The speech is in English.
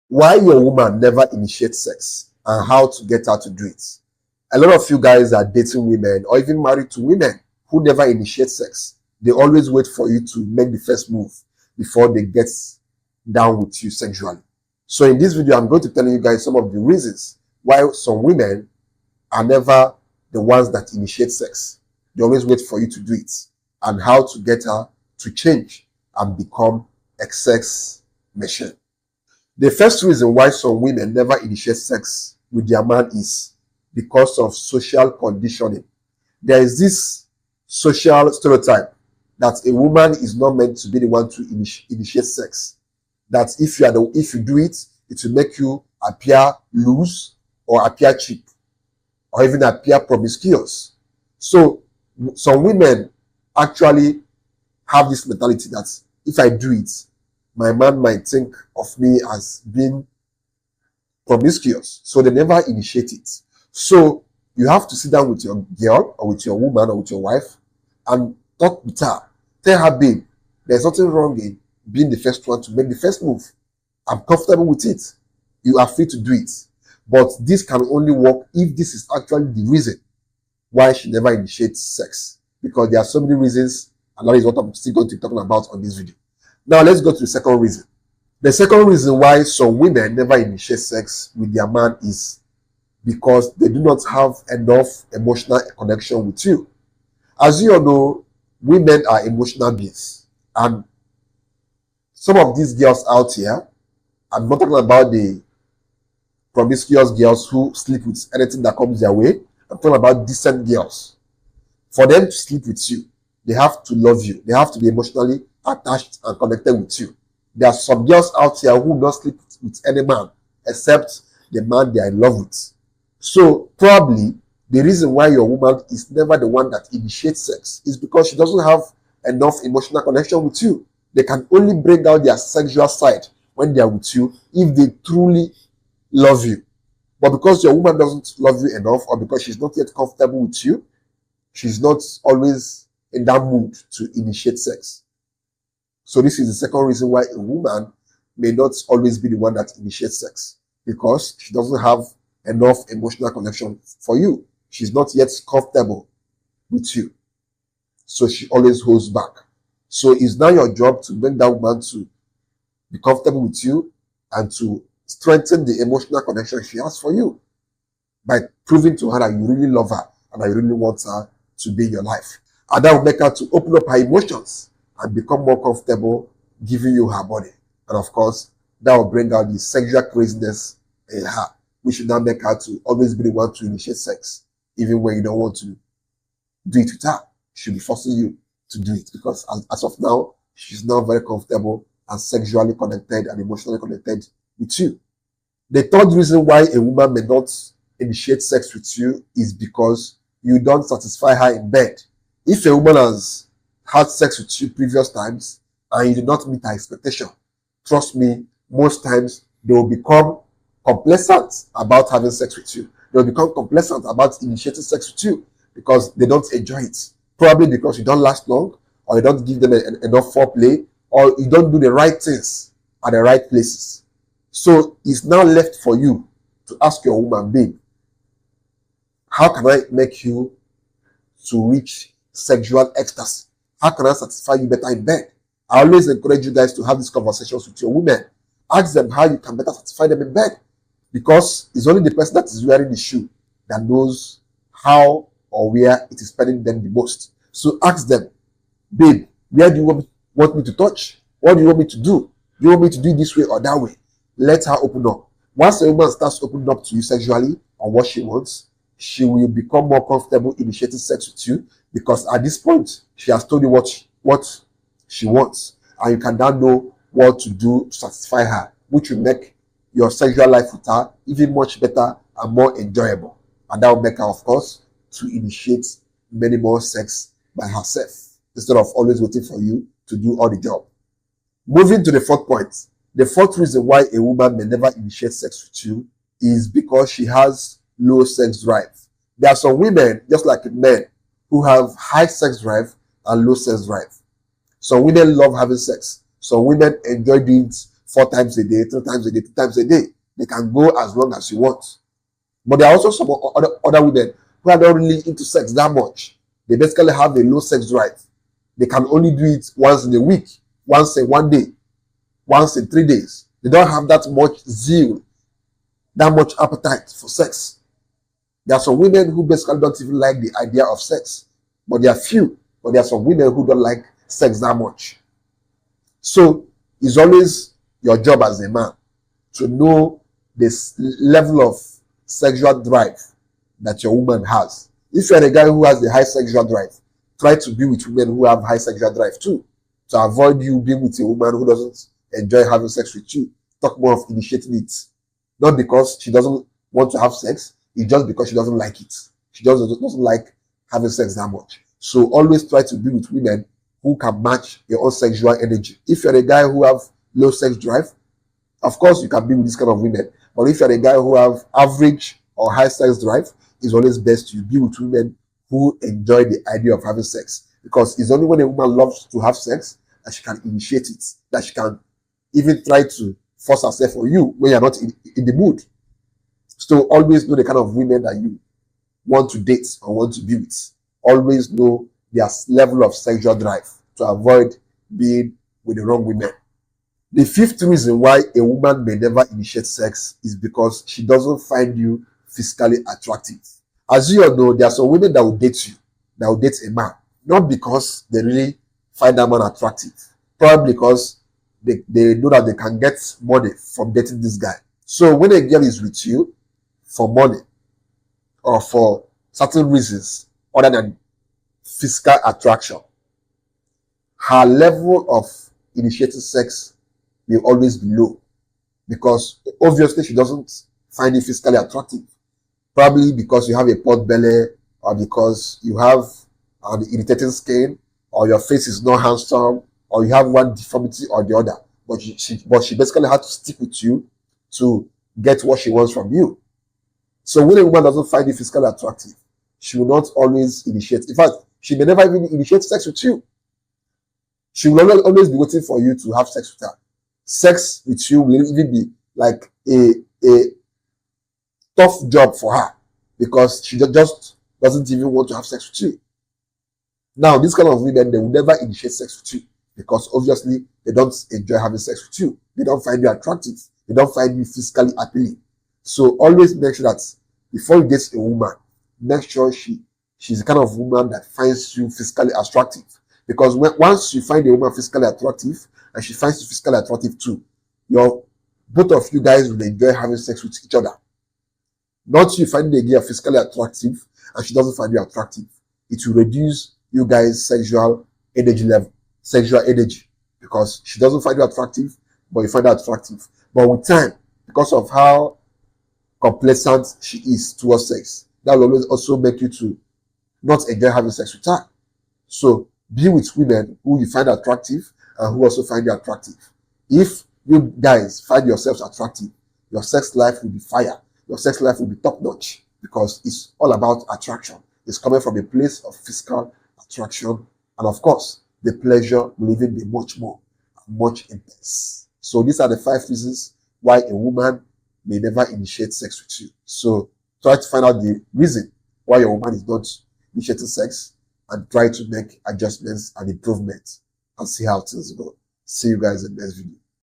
Why your woman never initiates sex and how to get her to do it. A lot of you guys are dating women or even married to women who never initiate sex. They always wait for you to make the first move before they get down with you sexually. So in this video, I'm going to tell you guys some of the reasons why some women are never the ones that initiate sex. They always wait for you to do it, and how to get her to change and become a sex machine. The first reason why some women never initiate sex with their man is because of social conditioning. There is this social stereotype that a woman is not meant to be the one to initiate sex. That if you do it, it will make you appear loose or appear cheap or even appear promiscuous. So some women actually have this mentality that if I do it, my man might think of me as being promiscuous. So they never initiate it. So you have to sit down with your girl or with your woman or with your wife and talk with her. Tell her, babe, there's nothing wrong in being the first one to make the first move. I'm comfortable with it. You are free to do it. But this can only work if this is actually the reason why she never initiates sex. Because there are so many reasons, and that is what I'm still going to be talking about on this video. Now let's go to the second reason. The second reason why some women never initiate sex with their man is because they do not have enough emotional connection with you. As you all know, women are emotional beings. And some of these girls out here, I'm not talking about the promiscuous girls who sleep with anything that comes their way. I'm talking about decent girls. For them to sleep with you, they have to love you. They have to be emotionally attached and connected with you. There are some girls out here who will not sleep with any man except the man they are in love with. So probably the reason why your woman is never the one that initiates sex is because she doesn't have enough emotional connection with you. They can only bring out their sexual side when they are with you if they truly love you. But because your woman doesn't love you enough, or because she's not yet comfortable with you, she's not always in that mood to initiate sex. So this is the second reason why a woman may not always be the one that initiates sex, because she doesn't have enough emotional connection for you. She's not yet comfortable with you. So she always holds back. So it's now your job to bring that woman to be comfortable with you and to strengthen the emotional connection she has for you by proving to her that you really love her and that you really want her to be in your life. And that will make her to open up her emotions and become more comfortable giving you her body. And of course, that will bring out the sexual craziness in her, which will now make her to always be the one to initiate sex, even when you don't want to do it with her. She'll be forcing you to do it because as of now, she's now very comfortable and sexually connected and emotionally connected with you. The third reason why a woman may not initiate sex with you is because you don't satisfy her in bed. If a woman has had sex with you previous times and you do not meet her expectation, trust me, most times they will become complacent about having sex with you. They will become complacent about initiating sex with you because they don't enjoy it. Probably because you don't last long, or you don't give them enough foreplay, or you don't do the right things at the right places. So it's now left for you to ask your woman, babe, how can I make you to reach sexual ecstasy? How can I satisfy you better in bed? I always encourage you guys to have these conversations with your women. Ask them how you can better satisfy them in bed. Because it's only the person that is wearing the shoe that knows how or where it is spending them the most. So ask them, babe, where do you want me to touch? What do you want me to do? Do you want me to do it this way or that way? Let her open up. Once a woman starts opening up to you sexually on what she wants, she will become more comfortable initiating sex with you, because at this point, she has told you what she wants. And you can now know what to do to satisfy her, which will make your sexual life with her even much better and more enjoyable. And that will make her, of course, to initiate many more sex by herself, instead of always waiting for you to do all the job. Moving to the fourth point. The fourth reason why a woman may never initiate sex with you is because she has low sex drive. There are some women, just like men, who have high sex drive and low sex drive. Some women love having sex. Some women enjoy doing it 4 times a day, 3 times a day, 2 times a day. They can go as long as you want. But there are also some other women who are not really into sex that much. They basically have a low sex drive. They can only do it once in a week, once in 1 day, once in 3 days. They don't have that much zeal, that much appetite for sex. There are some women who basically don't even like the idea of sex. But there are few. But there are some women who don't like sex that much. So it's always your job as a man to know this level of sexual drive that your woman has. If you're a guy who has a high sexual drive, try to be with women who have high sexual drive too, to avoid you being with a woman who doesn't enjoy having sex with you. Talk more of initiating it. Not because she doesn't want to have sex, it's just because she doesn't like it. She doesn't like having sex that much. So always try to be with women who can match your own sexual energy. If you're a guy who have low sex drive, of course you can be with this kind of women. But if you're a guy who have average or high sex drive, it's always best to be with women who enjoy the idea of having sex. Because it's only when a woman loves to have sex that she can initiate it, that she can even try to force herself on you when you're not in the mood. So always know the kind of women that you want to date or want to be with. Always know their level of sexual drive to avoid being with the wrong women. The fifth reason why a woman may never initiate sex is because she doesn't find you physically attractive. As you all know, there are some women that will date you, that will date a man, not because they really find that man attractive, probably because they know that they can get money from dating this guy. So when a girl is with you for money or for certain reasons other than physical attraction, her level of initiating sex will always be low, because obviously she doesn't find it physically attractive. Probably because you have a pot belly, or because you have an irritating skin, or your face is not handsome, or you have one deformity or the other. But she basically had to stick with you to get what she wants from you. So when a woman doesn't find it physically attractive, she will not always initiate. In fact, she may never even initiate sex with you. She will always be waiting for you to have sex with her. Sex with you will even be like a tough job for her, because she just doesn't even want to have sex with you. Now, this kind of women, they will never initiate sex with you, because obviously they don't enjoy having sex with you. They don't find you attractive. They don't find you physically appealing. So always make sure that before you date a woman, make sure she's the kind of woman that finds you physically attractive. Because once you find a woman physically attractive and she finds you physically attractive too, both of you guys will enjoy having sex with each other. Not you finding a girl physically attractive and she doesn't find you attractive. It will reduce you guys' sexual energy level, sexual energy, because she doesn't find you attractive, but you find her attractive. But with time, because of how complacent she is towards sex, that will always also make you to not enjoy having sex with her. So be with women who you find attractive and who also find you attractive. If you guys find yourselves attractive, your sex life will be fire. Your sex life will be top notch, because it's all about attraction. It's coming from a place of physical attraction. And of course, the pleasure will even be much more, much intense. So these are the 5 reasons why a woman may never initiate sex with you. So try to find out the reason why your woman is not initiating sex, and try to make adjustments and improvements and see how things go. See you guys in the next video.